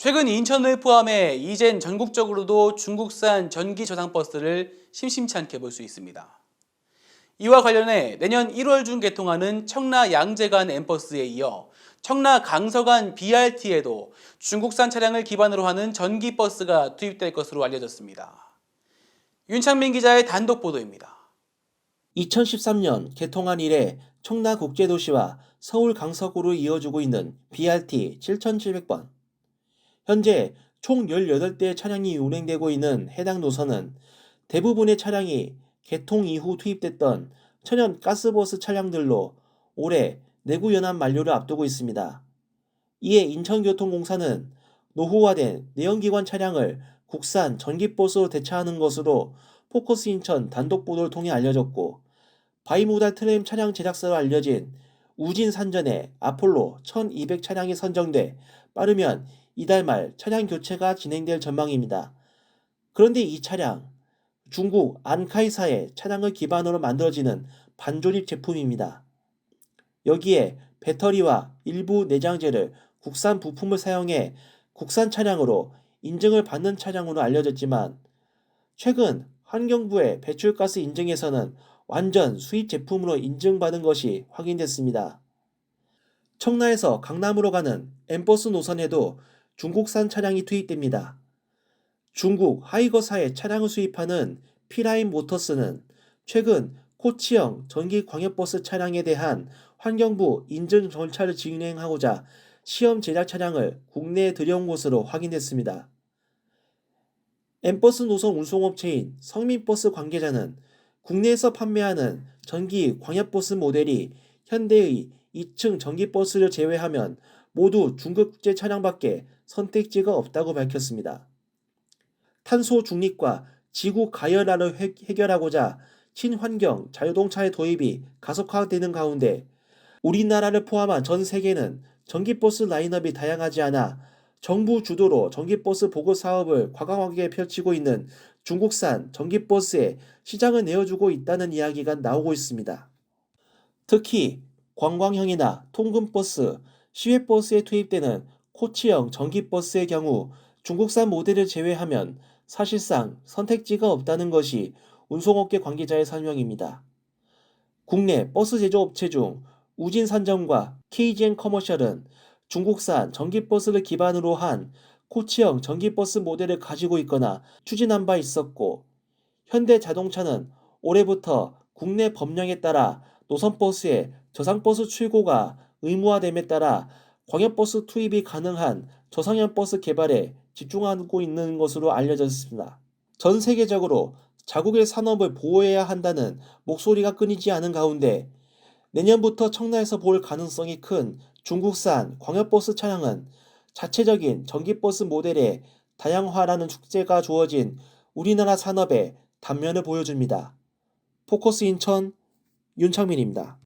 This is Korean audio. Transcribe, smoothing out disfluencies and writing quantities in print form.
최근 인천을 포함해 이젠 전국적으로도 중국산 전기 저상버스를 심심치 않게 볼 수 있습니다. 이와 관련해 내년 1월 중 개통하는 청라 양재간 M버스에 이어 청라 강서간 BRT에도 중국산 차량을 기반으로 하는 전기버스가 투입될 것으로 알려졌습니다. 윤창민 기자의 단독 보도입니다. 2013년 개통한 이래 청라국제도시와 서울 강서구를 이어주고 있는 BRT 7700번. 현재 총 18대의 차량이 운행되고 있는 해당 노선은 대부분의 차량이 개통 이후 투입됐던 천연 가스버스 차량들로 올해 내구 연한 만료를 앞두고 있습니다. 이에 인천교통공사는 노후화된 내연기관 차량을 국산 전기버스로 대체하는 것으로 포커스 인천 단독 보도를 통해 알려졌고, 바이모달 트램 차량 제작사로 알려진 우진산전의 아폴로 1200 차량이 선정돼 빠르면 이달 말 차량 교체가 진행될 전망입니다. 그런데 이 차량, 중국 안카이사의 차량을 기반으로 만들어지는 반조립 제품입니다. 여기에 배터리와 일부 내장재를 국산 부품을 사용해 국산 차량으로 인증을 받는 차량으로 알려졌지만, 최근 환경부의 배출가스 인증에서는 완전 수입 제품으로 인증받은 것이 확인됐습니다. 청라에서 강남으로 가는 M버스 노선에도 중국산 차량이 투입됩니다. 중국 하이거사의 차량을 수입하는 피라임 모터스는 최근 코치형 전기 광역버스 차량에 대한 환경부 인증 절차를 진행하고자 시험 제작 차량을 국내에 들여온 것으로 확인됐습니다. M버스 노선 운송업체인 성민버스 관계자는 국내에서 판매하는 전기 광역버스 모델이 현대의 2층 전기버스를 제외하면 모두 중국제 차량밖에 선택지가 없다고 밝혔습니다. 탄소 중립과 지구 가열화를 해결하고자 친환경 자유동차의 도입이 가속화되는 가운데 우리나라를 포함한 전 세계는 전기버스 라인업이 다양하지 않아 정부 주도로 전기버스 보급 사업을 과감하게 펼치고 있는 중국산 전기버스에 시장을 내어주고 있다는 이야기가 나오고 있습니다. 특히 관광형이나 통근버스, 시외버스에 투입되는 코치형 전기버스의 경우 중국산 모델을 제외하면 사실상 선택지가 없다는 것이 운송업계 관계자의 설명입니다. 국내 버스 제조업체 중 우진산정과 KGN 커머셜은 중국산 전기버스를 기반으로 한 코치형 전기버스 모델을 가지고 있거나 추진한 바 있었고, 현대자동차는 올해부터 국내 법령에 따라 노선버스에 저상버스 출고가 의무화됨에 따라 광역버스 투입이 가능한 저상형 버스 개발에 집중하고 있는 것으로 알려졌습니다. 전 세계적으로 자국의 산업을 보호해야 한다는 목소리가 끊이지 않은 가운데 내년부터 청라에서 볼 가능성이 큰 중국산 광역버스 차량은 자체적인 전기버스 모델의 다양화라는 축제가 주어진 우리나라 산업의 단면을 보여줍니다. 포커스 인천 윤창민입니다.